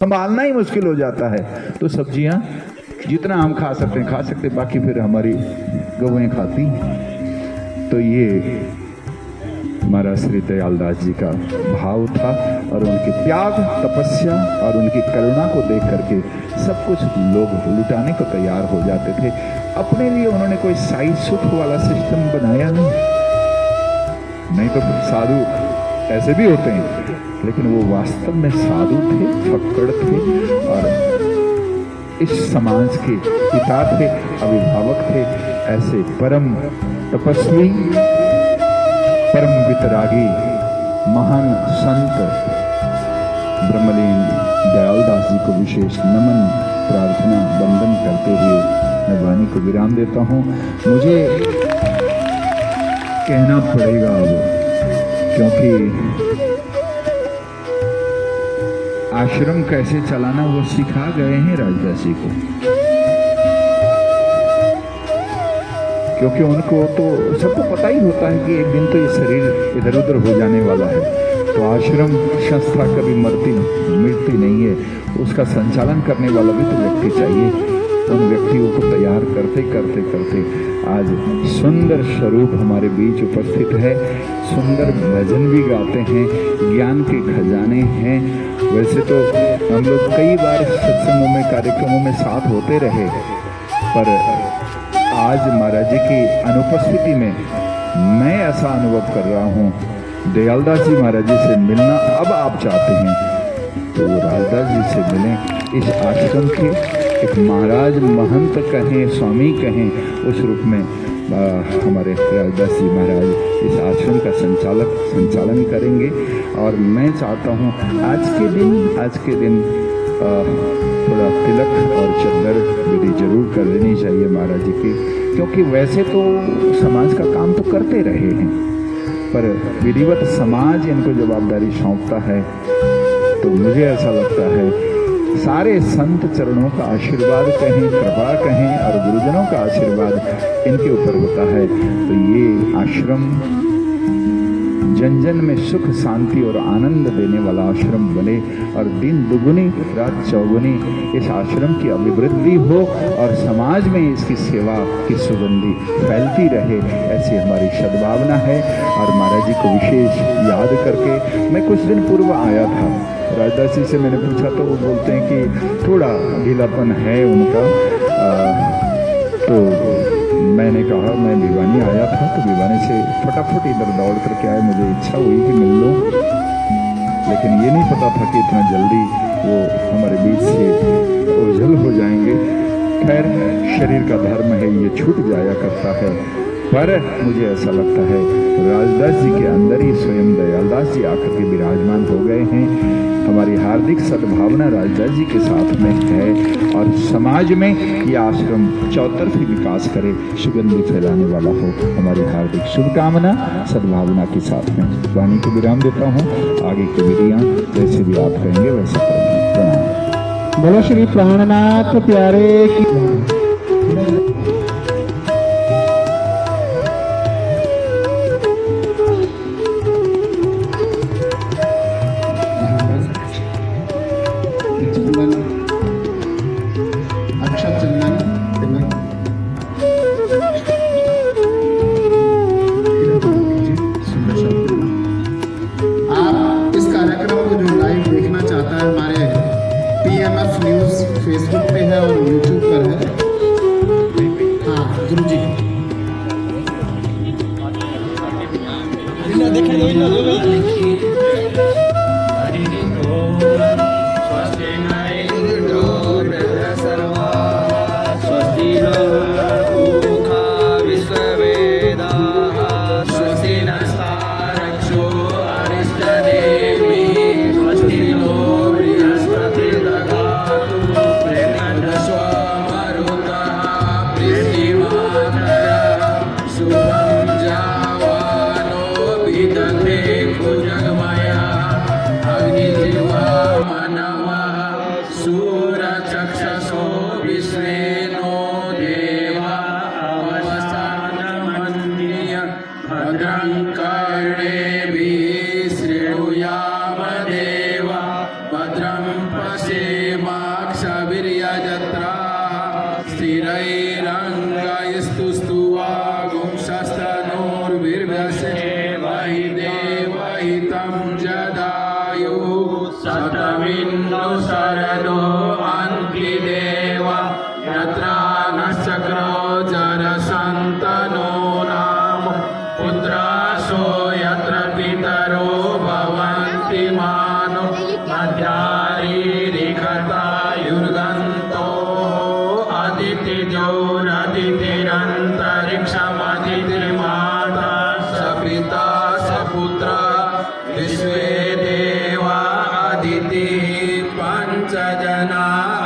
संभालना ही मुश्किल हो जाता है। तो सब्जियां जितना हम खा सकते, बाकी फिर हमारी गौएं खाती। तो ये महाराज श्री दयालदास जी का भाव था और उनकी त्याग, तपस्या और उनकी करुणा को देख करके सब कुछ लोग लुटाने को तैयार हो जाते थे। अपने लिए उन्होंने कोई साई सुख वाला सिस्टम बनाया नहीं तो साधु ऐसे भी होते हैं, लेकिन वो वास्तव में साधु थे, फक्कड़ थे और इस समाज के पिता थे, अभिभावक थे। ऐसे परम तपस्वी, परम वितरागी महान संत ब्रह्मलीन दयालदास जी को विशेष नमन, प्रार्थना, वंदन करते हुए मैं वाणी को विराम देता हूँ। मुझे कहना पड़ेगा अब, क्योंकि आश्रम कैसे चलाना वो सिखा गए हैं राजदास जी को, क्योंकि उनको तो सबको पता ही होता है कि एक दिन तो ये शरीर इधर उधर हो जाने वाला है। तो आश्रम संस्था कभी मिटती नहीं है, उसका संचालन करने वाला भी तो व्यक्ति चाहिए। उन व्यक्तियों को तैयार करते करते करते आज सुंदर स्वरूप हमारे बीच उपस्थित है। सुंदर भजन भी गाते हैं, ज्ञान के खजाने हैं। वैसे तो हम लोग कई बार सत्संगों में, कार्यक्रमों में साथ होते रहे, पर आज महाराज जी की अनुपस्थिति में मैं ऐसा अनुभव कर रहा हूँ, दयालदास जी महाराज जी से मिलना अब आप चाहते हैं तो राजदास जी से मिलें। इस आश्रम के एक महाराज, महंत कहें, स्वामी कहें, उस रूप में हमारे राजदास जी महाराज इस आश्रम का संचालन करेंगे। और मैं चाहता हूँ आज के दिन थोड़ा तिलक और चद्दर विधि जरूर कर लेनी चाहिए महाराज जी की, क्योंकि वैसे तो समाज का काम तो करते रहे हैं, पर विधिवत समाज इनको जवाबदारी सौंपता है। तो मुझे ऐसा लगता है सारे संत चरणों का आशीर्वाद कहें, कृपा कहें, और गुरुजनों का आशीर्वाद इनके ऊपर होता है। तो ये आश्रम जन जन में सुख, शांति और आनंद देने वाला आश्रम बने और दिन दुगुनी रात चौगुनी इस आश्रम की अभिवृद्धि हो और समाज में इसकी सेवा की सुगंधी फैलती रहे, ऐसी हमारी सद्भावना है। और महाराज जी को विशेष याद करके मैं कुछ दिन पूर्व आया था, राजदास जी से मैंने पूछा तो वो बोलते हैं कि थोड़ा ढीलापन है उनका। तो मैंने कहा मैं भिवानी आया था, तो भिवानी से फटाफट इधर दौड़ करके आए, मुझे इच्छा हुई कि मिल लूँ, लेकिन ये नहीं पता था कि इतना जल्दी वो हमारे बीच से ओझल हो जाएंगे। खैर, शरीर का धर्म है, ये छूट जाया करता है, पर मुझे ऐसा लगता है राजदास जी के अंदर ही स्वयं दयालदास जी आकर के विराजमान हो गए हैं। हमारी हार्दिक सद्भावना राजदास जी के साथ में है और समाज में ये आश्रम चौतरफी विकास करे, सुगंधि फैलाने वाला हो। हमारी हार्दिक शुभकामना सद्भावना के साथ में वाणी को विराम देता हूँ। आगे की विधियाँ जैसे भी आप कहेंगे वैसा करेंगे। प्रणाम। बोलो श्री प्राणनाथ प्यारे की। फेसबुक पे है और यूट्यूब पर है। हाँ गुरु जी कर्णे भी श्रेणुयाम देवा भद्रं पश्येत्। हेमाक्षवीर्यजत्रा स्थिरैरङ्गैस्तुस्तुवागुंशस्तनोर्विर्व्यसे वहि देवहितं जदायु शतमिन्नो शरदो अन्ति देव यत्र नश्चक्रो जरसन्तनो नाम पुत्रासो यत्र पितरो भवन्ति मानो मध्यारीरिकतायुर्गन्तो अदितिजोरदितिरन्तरिक्षमदितिर्माता स पिता स पुत्र विश्वे देवा अदितिः पञ्चजना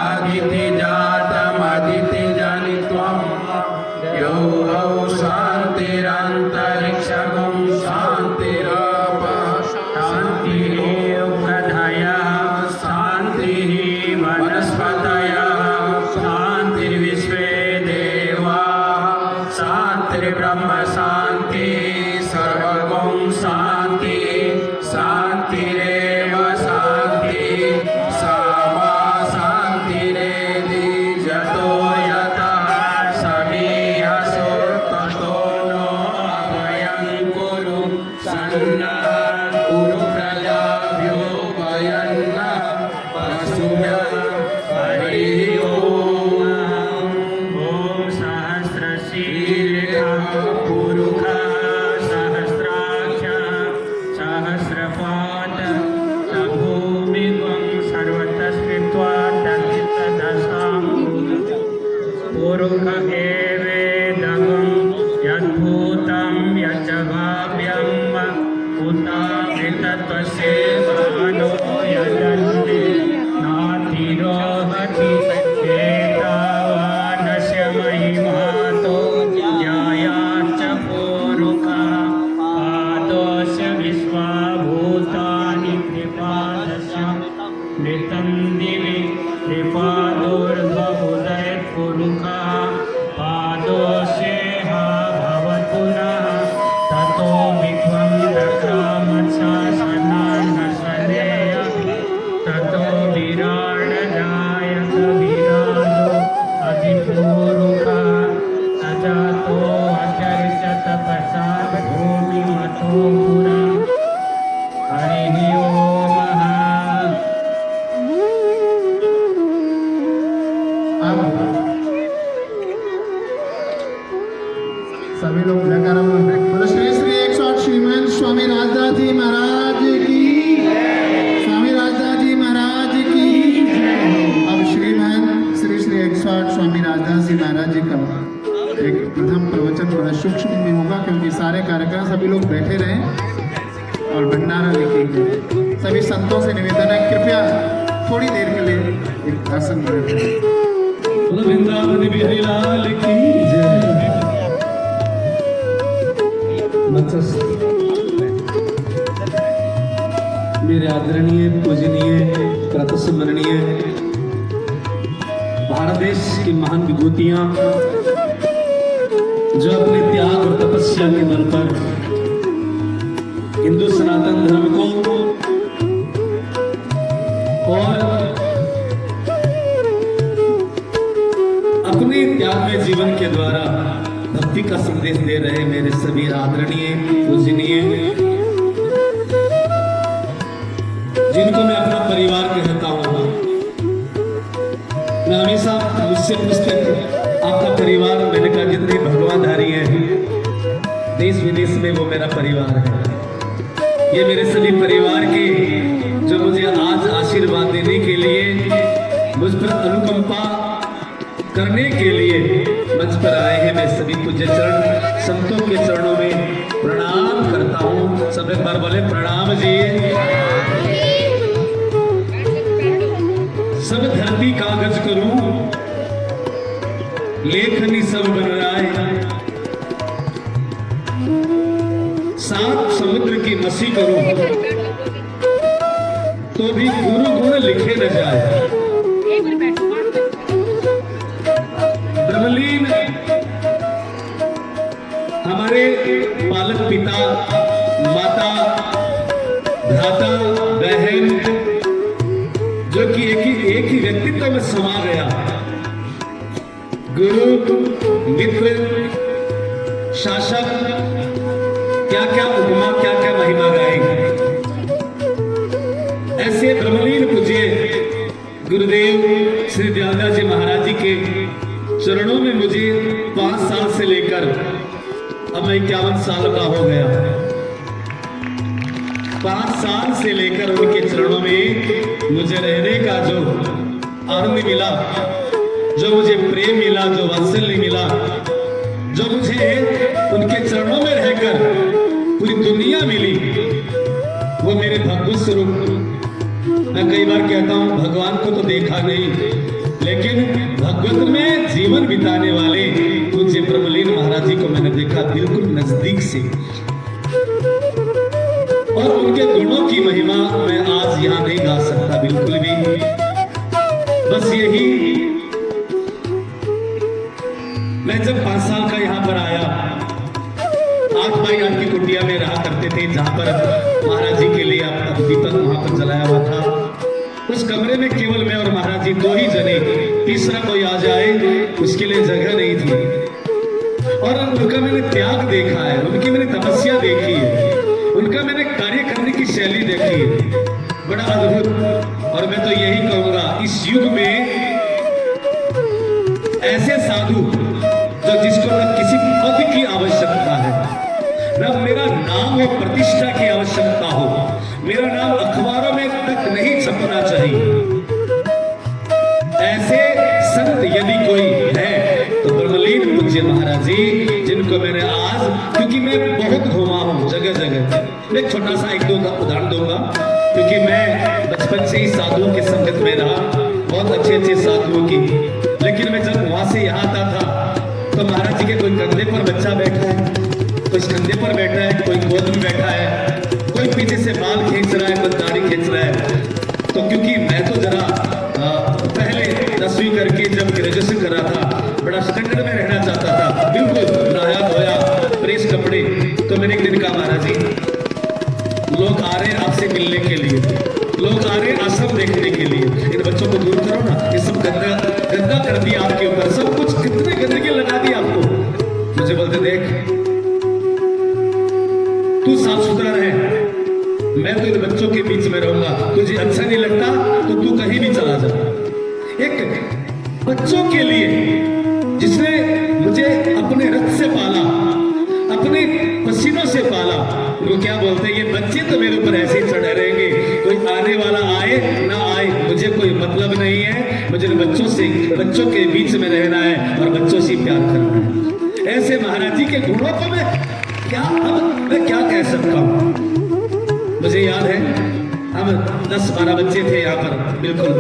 अदितिजातमदितिजनित्वं यो हौ शान्तिरन्तरिक्षगं शान्तिरपः शान्तिः उषधयः शान्तिः वनस्पतयः शान्तिर्विश्वे देवाः शान्तिर्ब्रह्म शान्तिः सर्वगं शान्तिः शान्तिरेव शान्तिः सा मा शान्तिरेधि जतो यतः समीहसो ततो नो अभयं कुरु सन्नः कुरु प्रजाभ्यो वयन्नः पशुभ्यः हरिः ॐ सहस्रशीर्षः पुरुषः सहस्राक्षः सहस्रपाद स भूमित्वं सर्वतः स्थित्वा दशं पुरुष एवेदगं यद्भूतं यच्च भाव्यं उतावृतत्वसेवानो यदन्ति नातिरोहति एतावानस्य महिमातो ज्यायाच्च पुरुषः पादोऽस्य विश्वाभूतानि त्रिपादस्य मृतं दिवि त्रिपादोर्ध्वोदयत्पुरुषः पादोऽस्येह भवत् पुनः ततो विश्वं दक्षामत्सासनान्नसनेय ततो विराडजायत विराजो अधिपूरुषः सजातो अचर्च तपसा भूमिमतो पुरा हरिः ॐ अब सभी लोग जयकारा बोलो श्री श्री 108 श्रीमान स्वामी राजदास जी महाराज की स्वामी राजदास जी महाराज की अब श्रीमान श्री श्री 108 स्वामी राजदास जी महाराज जी का एक प्रथम प्रवचन बड़ा सूक्ष्म में होगा क्योंकि सारे कार्यक्रम सभी लोग बैठे रहे और भंडारा लिखेंगे। सभी संतों से निवेदन है कृपया थोड़ी देर के लिए एक आसन में बैठे। वृंदावन बिहारी लाल की जय। मंचस्थ मेरे आदरणीय पूजनीय प्रातस्मरणीय भारत देश की महान विभूतियां जो अपने त्याग और तपस्या के बल पर हिंदू सनातन धर्म को और अपने त्यागमय जीवन के द्वारा भक्ति का संदेश दे रहे मेरे सभी आदरणीय पूजनीय जिनको मैं अपना परिवार कहता हूँ। मैं हमेशा मुझसे पूछते आपका परिवार, मैंने कहा जितने भगवानधारी हैं देश विदेश में वो मेरा परिवार है। ये मेरे सभी परिवार के जो मुझे आज आशीर्वाद देने के लिए मुझ पर अनुकंपा करने के लिए मंच पर आए हैं। मैं सभी पूज्य चरण संतों के चरणों में प्रणाम करता हूँ। सब एक बार बोले प्रणाम जी। सब धरती कागज करूं लेखनी सब बन राय, सात समुद्र की मसी करूं तो भी गुरु गुण लिखे न जाए। ब्रह्मलीन हमारे पालक पिता, माता, भ्राता, बहन जो कि एक ही व्यक्ति में समा गया। गुरु, मित्र, शासक, क्या क्या उपमा, क्या क्या महिमा गाएंगे। ऐसे ब्रह्मलीन पूज्य गुरुदेव श्री दयानंद जी महाराज जी के चरणों में मुझे 5 साल से लेकर अब मैं 51 साल का हो गया। 5 साल से लेकर उनके चरणों में मुझे रहने का जो आनंद मिला, जो मुझे प्रेम मिला, जो वात्सल्य मिला, जो मुझे उनके चरणों में रहकर पूरी दुनिया मिली, वो मेरे भगवत स्वरूप। मैं कई बार कहता हूं भगवान को तो देखा नहीं, लेकिन भगवत में जीवन बिताने वाले पूज्य ब्रह्मलीन महाराज जी को मैंने देखा बिल्कुल नजदीक से, और उनके गुणों की महिमा मैं आज यहाँ नहीं गा सकता बिल्कुल भी। बस यही, मैं जब 5 साल का यहाँ पर आया, 8 बाई 8 की कुटिया में रहा करते थे, जहां पर महाराज जी के लिए अब दीपक वहां पर जलाया हुआ था। उस कमरे में केवल मैं और महाराज जी 2 ही जने, तीसरा कोई आ जाए उसके लिए जगह नहीं थी। और उनका मैंने त्याग देखा है, उनकी मैंने तपस्या देखी है, उनका मैंने कार्य करने की शैली देखी है, बड़ा अद्भुत। और मैं तो यही कहूंगा, इस युग में ऐसे साधु जो जिसको न किसी पद की आवश्यकता है, न मेरा नाम और प्रतिष्ठा की आवश्यकता हो, मेरा नाम अखबारों में तक नहीं छपना चाहिए, ऐसे संत यदि कोई है तो ब्रह्मलीन पूज्य महाराज जी, जिनको मैंने आज, क्योंकि मैं बहुत घूमा हूं जगह जगह। एक छोटा सा 1-2 उदाहरण दूंगा, क्योंकि मैं बचपन से ही साधुओं के संगत में रहा, बहुत अच्छे अच्छे साधुओं की। लेकिन मैं जब वहां से यहाँ आता था तो महाराज जी के कोई कंधे पर बच्चा बैठा है, कोई कंधे पर बैठा है, कोई गोद में बैठा है, कोई पीछे से बाल खींच रहा है, कोई दाढ़ी खींच रहा है। तो क्योंकि मैं तो जरा पहले 10वीं करके जब ग्रेजुएशन कर रहा था, बड़ा स्टैंडर्ड में रहना चाहता था, बिल्कुल नहाया धोया, प्रेस कपड़े। तो मैंने एक दिन कहा, महाराज जी लोग आ रहे हैं आपसे मिलने के लिए, लोग आ रहे हैं आश्रम देखने के लिए, इन बच्चों को दूर करो ना, ये सब गंदा कर दिया आपके ऊपर, सब कुछ कितने गंदगी लगा दी आपको। मुझे बोलते, देख तू साफ सुथरा रहे, मैं तो इन बच्चों के बीच में रहूंगा, तुझे अच्छा नहीं लगता तो तू कहीं भी चला जा। एक बच्चों के लिए जिसने मुझे अपने रक्त से पाला, अपने पसीनों से पाला, उनको क्या बोलते हैं, ये बच्चे तो मेरे ऊपर ऐसे ही चढ़े रहेंगे, कोई आने वाला आए ना आए मुझे कोई मतलब नहीं है, मुझे बच्चों से, बच्चों के बीच में रहना है और बच्चों से प्यार करना है। ऐसे महाराज जी के गुणों को मैं क्या कह सकता हूं। मुझे याद है हम 10-12 बच्चे थे यहाँ पर, बिल्कुल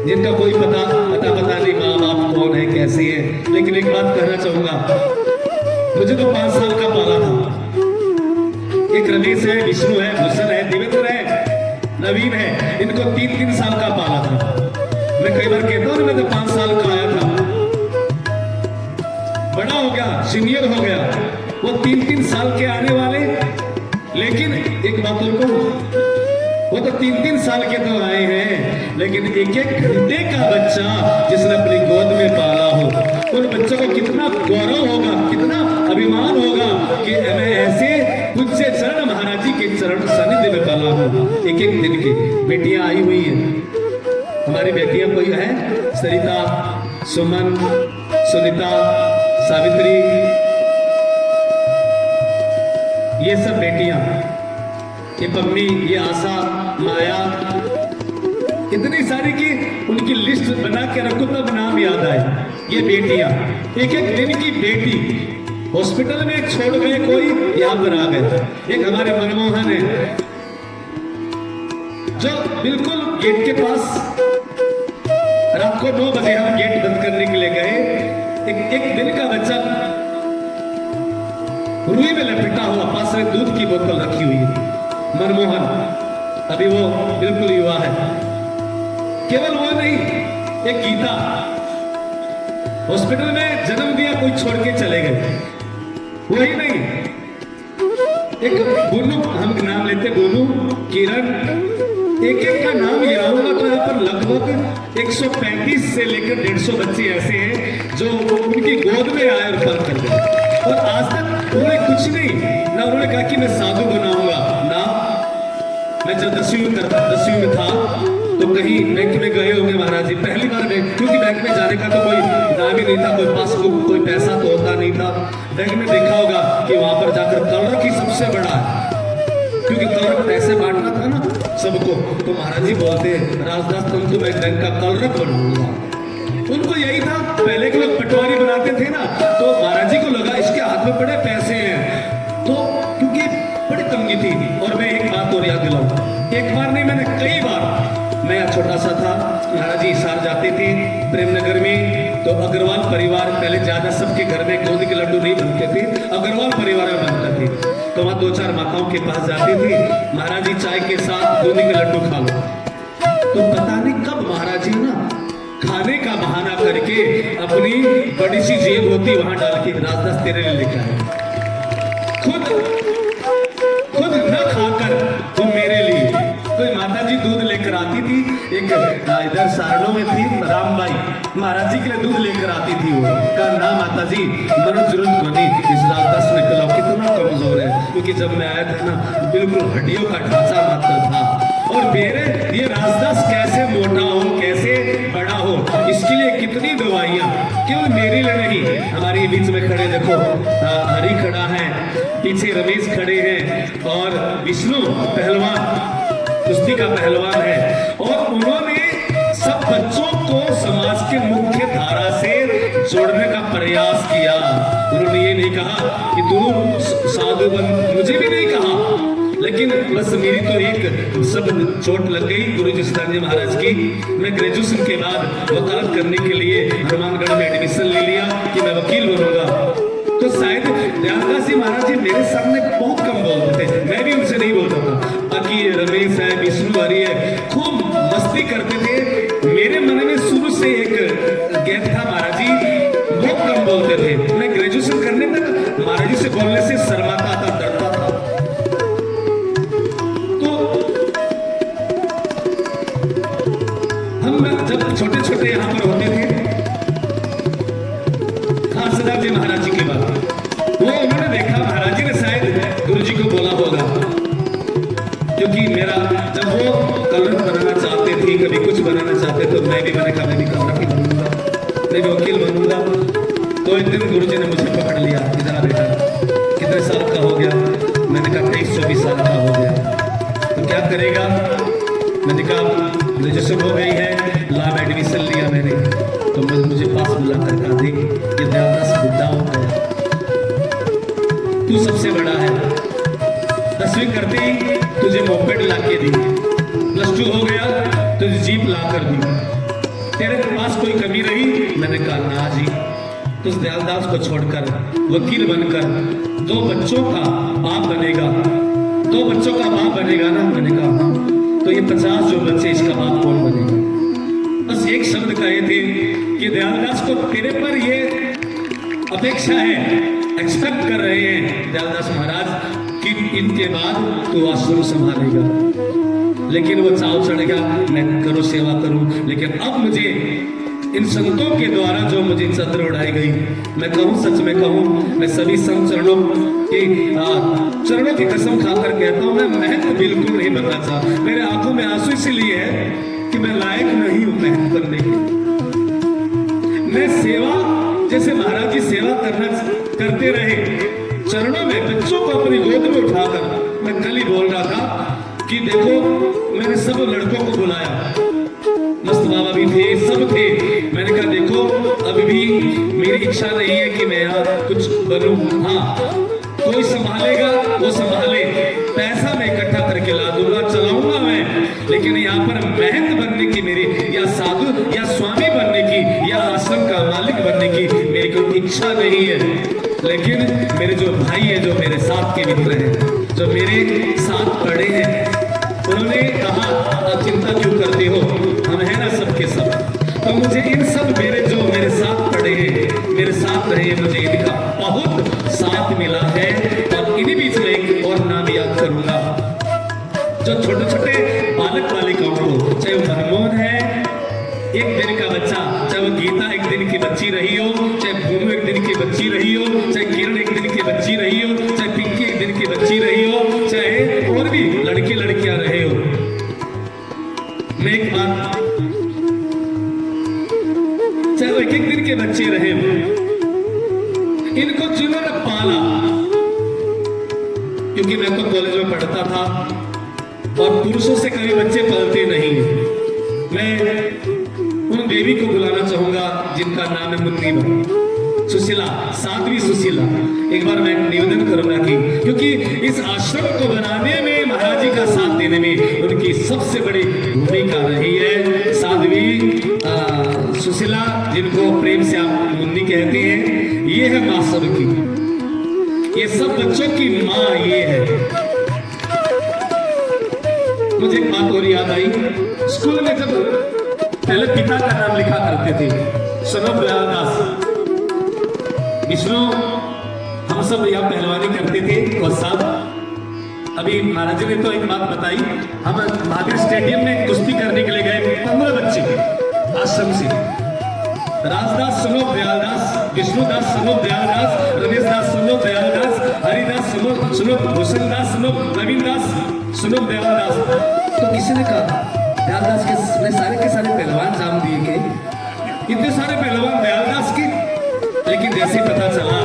जिनका कोई पता नहीं माँ बाप कौन है, कैसे है। लेकिन एक बात कहना चाहूंगा, मुझे तो 5 साल का पाला था। एक रमेश है, विष्णु है, भूषण है, देवेंद्र है, नवीन है, इनको 3-3 साल का पाला था। मैं कई बार कहता हूँ, मैं तो 5 साल का आया था, बड़ा हो गया, सीनियर हो गया, वो 3-3 साल के आने वाले। लेकिन एक बात उनको, वो तो 3-3 साल के तो आए हैं, लेकिन 1-1 घंटे का बच्चा जिसने अपनी गोद में पाला हो, उन बच्चों को कितना गौरव होगा, कितना अभिमान होगा कि मैं ऐसे पूज्य चरण महाराज जी के चरण सानिध्य में पाला हूँ। 1-1 दिन की बेटियां आई हुई हैं, हमारी बेटियां कोई है, सरिता, सुमन, सुनीता, सावित्री, ये सब बेटियां, ये पम्मी, ये आशा, माया, इतनी सारी की उनकी लिस्ट बना के रखो तब नाम याद आए। ये बेटियां, 1-1 दिन की बेटी, हॉस्पिटल में छोड़ गए कोई, यहाँ पर आ गए। एक हमारे मनमोहन है जो बिल्कुल गेट के पास, रात को 9 बजे हम गेट बंद करने के लिए गए, एक दिन का बच्चा रुई में लपेटा हुआ, पास में दूध की बोतल रखी हुई है, मनमोहन, अभी वो बिल्कुल युवा है। केवल वो नहीं, एक गीता, हॉस्पिटल में जन्म दिया, कोई छोड़ के चले गए। वही नहीं, एक गोनू, हम नाम लेते गोनू, किरण, एक एक का नाम गिनाऊंगा तो यहाँ पर लगभग 135 से लेकर 150 बच्चे ऐसे हैं जो उनकी गोद में आए और फल कर गए। और आज तक उन्होंने कुछ नहीं ना, उन्होंने कहा कि मैं साधु बनाऊंगा ना। मैं जब 10वीं में था तो कहीं बैंक में गए होंगे महाराज जी, पहली बार बैंक, क्योंकि बैंक में जाने का तो कोई नाम ही नहीं था, कोई पासबुक, कोई पैसा तो होता नहीं था। बैंक में देखा होगा कि वहां पर जाकर कलरक ही सबसे बड़ा है, क्योंकि कलरक पैसे बांटना था ना सबको। तो महाराज जी बोलते हैं राजदास तुमको मैं बैंक का कलरक बनाऊंगा। उनको यही था, पहले के लोग पटवारी बनाते थे ना, तो महाराज जी को लगा इसके हाथ में बड़े पैसे हैं, तो क्योंकि बड़ी तंगी थी। और मैं एक बात और याद दिलाऊं, एक बार नहीं मैंने कई बार, मैं छोटा सा था, महाराज जी हिसार जाते थे प्रेमनगर में, तो अग्रवाल परिवार पहले ज्यादा सबके घर में गोंद के लड्डू नहीं बनते थे, अग्रवाल परिवार में बनते थे। तो वहां 2-4 माताओं के पास जाते थे, महाराज जी चाय के साथ गोंद के लड्डू खा लो। तो पता नहीं कब महाराज जी ना खाने का बहाना करके अपनी बड़ी सी जेब होती वहां डाल के राजदास तेरे लिए लेकर आए, खुद न खाकर वो मेरे लिए। कोई माता जी दूध लेकर आती थी, एक इधर सारणों में थी रामबाई, महाराज जी के लिए दूध लेकर आती थी। वो कहा ना माता जी मरण जरूरत को नहीं, इस राजदास ने कहा कितना कमजोर है, क्योंकि जब मैं आया था ना बिल्कुल हड्डियों का ढांचा मात्र था। और मेरे ये राजदास कैसे मोटा हो, कैसे बड़ा हो, इसके लिए कितनी दवाइयां, केवल मेरे लिए नहीं, हमारे बीच में खड़े देखो हरि खड़ा है, पीछे रमेश खड़े हैं, और विष्णु पहलवान कुश्ती का पहलवान है। और उन्होंने सब बच्चों को समाज के मुख्य धारा से जोड़ने का प्रयास किया। उन्होंने ये नहीं कहा कि तू साधु बन, मुझे भी नहीं कहा, लेकिन बस मेरी तो एक सब चोट लग गई गुरुजी सिद्धांत जी महाराज की। मैं ग्रेजुएशन के बाद वकालत करने के लिए हनुमानगढ़ में एडमिशन ले लिया कि मैं वकील बनूंगा। तो शायद दयालदास जी महाराज जी मेरे सामने बहुत कम बोलते थे, मैं भी उनसे नहीं बोलता था। बाकी रमेश है, विष्णु हरि है, खूब मस्ती करते थे। मेरे मन में शुरू से एक गैप था, महाराज जी बहुत कम बोलते थे। मैं ग्रेजुएशन करने तक महाराज जी से बोलने से शर्माता था, डरता था। तो हम जब छोटे छोटे यहाँ पर होते थे, खासदार जी महाराज जी के बाद वो उन्होंने देखा, महाराज जी ने शायद गुरु जी को बोला होगा, क्योंकि मेरा जब वो कलरक बनाना चाहते थे, कभी कुछ बनाना चाहते, तो मैं भी मैंने कहा मैं भी कलरक ही बनूंगा, मैं भी वकील बनूंगा। तो एक दिन गुरु जी ने मुझे पकड़ लिया, इधर बेटा कितने साल का हो गया? मैंने कहा 23-24 साल का हो गया। तो क्या करेगा? मैंने कहा ग्रेजुएशन हो गई है, लॉ में एडमिशन लिया मैंने। तो मुझे पास बुला कर कहा देख ये दयालदास बुढ़ा हो गया, तू सबसे बड़ा है, 10वीं करते ही तुझे मोपेड ला के दी, +2 हो गया तुझे जीप ला कर दी, तेरे पास कोई कमी रही? मैंने कहा ना जी। तो उस दयालदास को छोड़कर वकील बनकर 2 बच्चों का बाप बनेगा, 2 बच्चों का बाप बनेगा ना? मैंने कहा हाँ। तो ये 50 जो बच्चे, इसका बाप कौन बनेगा? बस एक शब्द कहे थे कि दयालदास को तेरे पर ये अपेक्षा है, एक्सपेक्ट कर रहे हैं दयालदास महाराज कि इनके बाद तो आश्रम संभालेगा। लेकिन वो चाव चढ़ेगा, मैं करो सेवा करूं। लेकिन अब मुझे इन संतों के द्वारा जो मुझे चादर उड़ाई गई, मैं कहूं, सच में कहूं, मैं सभी संत चरणों की कसम खाकर कहता हूं, मैं महंत बिल्कुल नहीं बनना चाहता। मेरे आंखों में आंसू इसलिए है कि मैं लायक नहीं हूं महंत बनने की। मैं सेवा, जैसे महाराज जी सेवा करते रहे चरणों में, बच्चों को अपनी गोद में उठाकर, मैं कल ही बोल रहा था कि देखो मैंने सब लड़कों को बुलाया, मस्त बाबा भी थे, सब थे। मैंने कहा देखो अभी भी मेरी इच्छा नहीं है कि मैं यहाँ कुछ बनूं, हाँ कोई संभालेगा वो संभाले, पैसा मैं इकट्ठा करके ला दूंगा, चलाऊंगा मैं, लेकिन यहाँ पर महंत बनने की मेरी, या साधु या स्वामी बनने की, या आश्रम का मालिक बनने की मेरी कोई इच्छा नहीं है। लेकिन मेरे जो भाई है, जो मेरे साथ के मित्र हैं, जो मेरे साथ पढ़े हैं, उन्होंने कहा आप चिंता क्यों करते हो, हम हैं ना सबके सब। तो मुझे इन सब मेरे साथ पढ़े हैं, मेरे साथ रहे, मुझे इनका बहुत साथ मिला है। और इन्हीं बीच में एक और नाम याद करूंगा, जो छोटे छोटे बालक वाले बच्चा, चाहे वो गीता एक दिन की बच्ची रही हो, चाहे भूमि एक दिन की बच्ची रही हो, चाहे किरण एक दिन की बच्ची रही हो, चाहे पिंकी एक दिन की बच्ची रही हो, चाहे और भी लड़के लड़कियां रहे हो, मैं एक बात, चाहे वो एक दिन के बच्चे रहे हो, इनको जिन्होंने पाला, क्योंकि मैं तो कॉलेज में पढ़ता था और पुरुषों से कभी बच्चे पलते नहीं। मैं उन देवी को बुलाना चाहूंगा जिनका नाम है मुन्नी सुशीला, साध्वी सुशीला। एक बार मैं निवेदन करूंगा कि क्योंकि इस आश्रम को बनाने में, महाराज जी का साथ देने में उनकी सबसे बड़ी भूमिका रही है। साध्वी सुशीला, जिनको प्रेम से आप मुन्नी कहते हैं, ये है मां सबकी, ये सब बच्चों की मां ये है। मुझे एक बात और याद आई, स्कूल में जब पहले पिता का नाम लिखा करते थे, सनम दयालदास विष्णु, हम सब यहाँ पहलवानी करते थे। और साहब अभी महाराज जी ने तो एक बात बताई, हम महावीर स्टेडियम में कुश्ती करने के लिए गए, 15 बच्चे आश्रम से, राजदास सुनो दयालदास, विष्णुदास सुनो दयालदास, रमेश दास सुनो दयालदास, हरिदास सुनो भूषण दास सुनो, नवीन दास सुनो दयालदास। तो किसी ने कहा दयालदास के सारे पहलवान जाम दिए के, इतने सारे पहलवान दयालदास के, लेकिन जैसे पता चला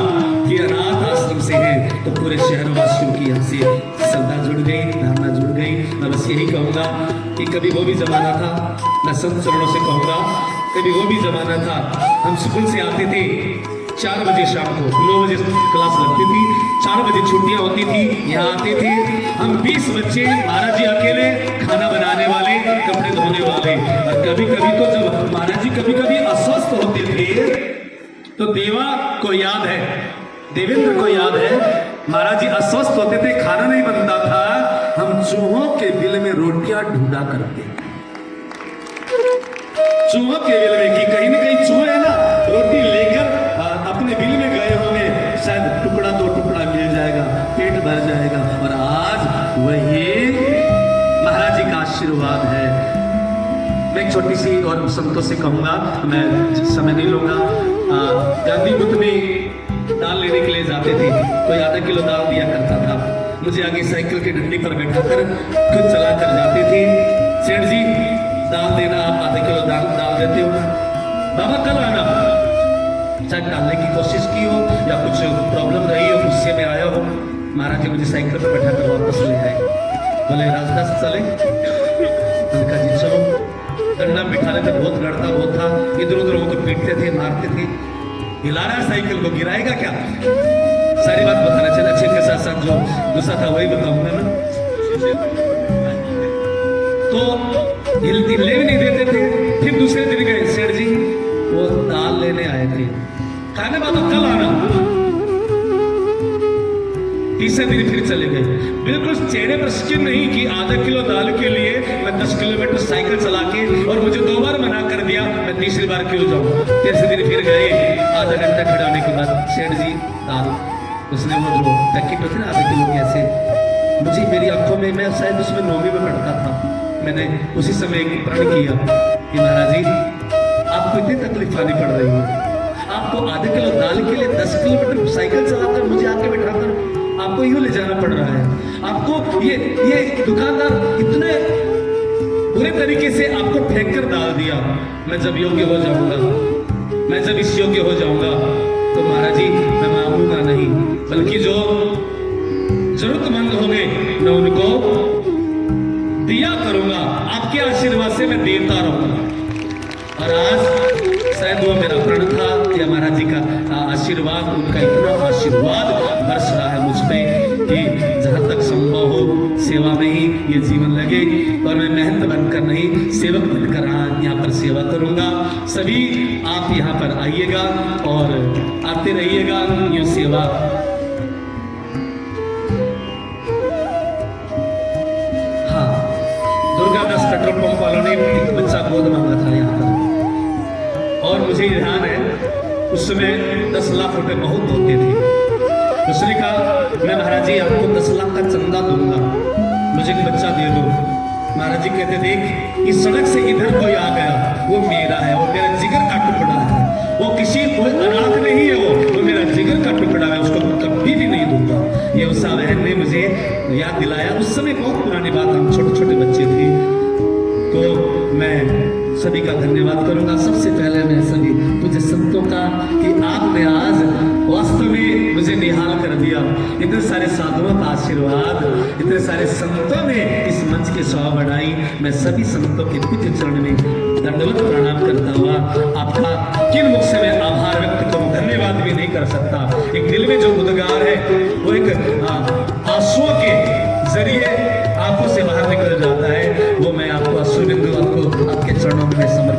कि अनाथ आश्रम से है तो पूरे शहरवासियों की यहाँ से श्रद्धा जुड़ गई, धारणा जुड़ गई। मैं बस यही कहूँगा कि कभी वो भी जमाना था, मैं संत चरणों से कहूँगा, कभी वो भी जमाना था, हम स्कूल से आते थे 4 बजे शाम को, 9 बजे क्लास लगती थी, 4 बजे छुट्टियां होती थी, यहाँ आते थे हम 20 बच्चे, महाराज जी अकेले खाना बनाने वाले, कपड़े धोने वाले। और कभी कभी तो जब महाराज जी कभी कभी अस्वस्थ होते थे तो देवा को याद है, देवेंद्र को याद है, महाराज जी अस्वस्थ होते थे, खाना नहीं बनता था, हम चूहों के बिल में रोटियां ढूंढा करते, चूहों के बिल में, कि कहीं ना कहीं चूहे है ना, रोटी लेकर अपने बिल में गए होंगे, शायद टुकड़ा 2 टुकड़ा मिल जाएगा, पेट भर जाएगा। और आज वही महाराज जी का आशीर्वाद है। मैं एक छोटी सी और संतों से कहूंगा, मैं समय नहीं लूंगा। गांधी बुद्ध में दाल लेने के लिए जाते थे, कोई आधा किलो दाल दिया करता था, मुझे आगे साइकिल के डंडी पर बैठाकर खुद चला कर जाते थे। सेठ जी दाल देना, आप आधा किलो दाल देते हो, बाबा कल आना। चाहे डालने की कोशिश की हो या कुछ प्रॉब्लम रही हो, गुस्से में आया हो, महाराज जी मुझे साइकिल पर बैठा कर वापस ले आए, बोले राजदास चले, मैंने कहा जी चलो। डंडा बिठाने तक बहुत लड़ता बहुत था, इधर उधर वो तो पीटते थे, मारते थे, हिला रहा है साइकिल को, गिराएगा क्या, सारी बात बताना चाहिए। अच्छे के साथ साथ जो गुस्सा था वही बताऊंगा मैं। तो हिलने भी नहीं देते थे। फिर दूसरे दिन गए, सेठ जी वो दाल लेने आए थे, खाने बाद कल आना। तीसरे दिन फिर चले गए, बिल्कुल चेहरे पर स्किन नहीं कि आधा किलो दाल के लिए मैं 10 किलोमीटर साइकिल चला के, और मुझे 2 बार मना कर दिया, मैं तीसरी बार क्यों जाऊं। तीसरे दिन फिर गए, आधा घंटा खड़ा होने के बाद सेठ जी दाल, उसने वो जो पैकेट होते ना आधे किलो के, ऐसे मुझे मेरी आंखों में, मैं शायद उसमें 9वीं में पढ़ता था, मैंने उसी समय एक प्रण किया कि महाराज जी आपको इतनी तकलीफ आनी पड़ रही है, आपको आधे किलो दाल के लिए 10 किलोमीटर साइकिल चलाकर मुझे आके बैठाकर आपको यूं ले जाना पड़ रहा है, आपको ये दुकानदार इतने बुरे तरीके से आपको फेंक कर डाल दिया। मैं जब योग्य हो जाऊंगा, मैं जब इस योग्य हो जाऊंगा तो महाराज जी मैं मांगूंगा नहीं, बल्कि जो जरूरतमंद होंगे मैं उनको दिया करूंगा, आपके आशीर्वाद से मैं देता रहूंगा। और आज शायद वो मेरा प्रण था कि महाराज जी का आशीर्वाद, उनका इतना आशीर्वाद बरस रहा है मुझ पे कि जहाँ तक संभव हो सेवा में ही ये जीवन लगे, और मैं मेहनत बनकर नहीं, सेवक बनकर यहाँ पर सेवा करूंगा। सभी आप यहाँ पर आइएगा और आते रहिएगा, ये सेवा। हाँ, दुर्गादास पेट्रोल पंप वालों ने एक बच्चा गोद मांगा था यहाँ पर, और मुझे ध्यान है उस समय 10 लाख रुपए बहुत होते थे। उसने कहा मैं महाराज जी आपको 10 लाख का चंदा दूंगा, मुझे एक बच्चा दे दो। महाराज जी कहते देख इस सड़क से इधर कोई आ गया वो मेरा है, वो मेरा जिगर का टुकड़ा है, वो किसी कोई अनाथ नहीं है, वो मेरा जिगर का टुकड़ा है, उसको कभी भी नहीं दूंगा। ये उषा बहन ने मुझे याद दिलाया। उस समय बहुत पुरानी बात, हम छोटे छोटे बच्चे थे। तो मैं सभी का धन्यवाद करूंगा। सबसे पहले मैं सभी मुझे संतों का कि आपने आज वास्तव में मुझे निहाल कर दिया। इतने सारे साधुओं का आशीर्वाद, इतने सारे संतों ने इस मंच की शोभा बढ़ाई। मैं सभी संतों के पूज्य चरण में दंडवत प्रणाम करता हुआ आपका किन मुख से मैं आभार व्यक्त करूं, धन्यवाद भी नहीं कर सकता। एक दिल में जो उद्गार है वो एक आंसुओं के जरिए आंखों से बाहर निकल जाता है, वो मैं आपको अश्रु बिंदु आपको आपके चरणों में समर्पित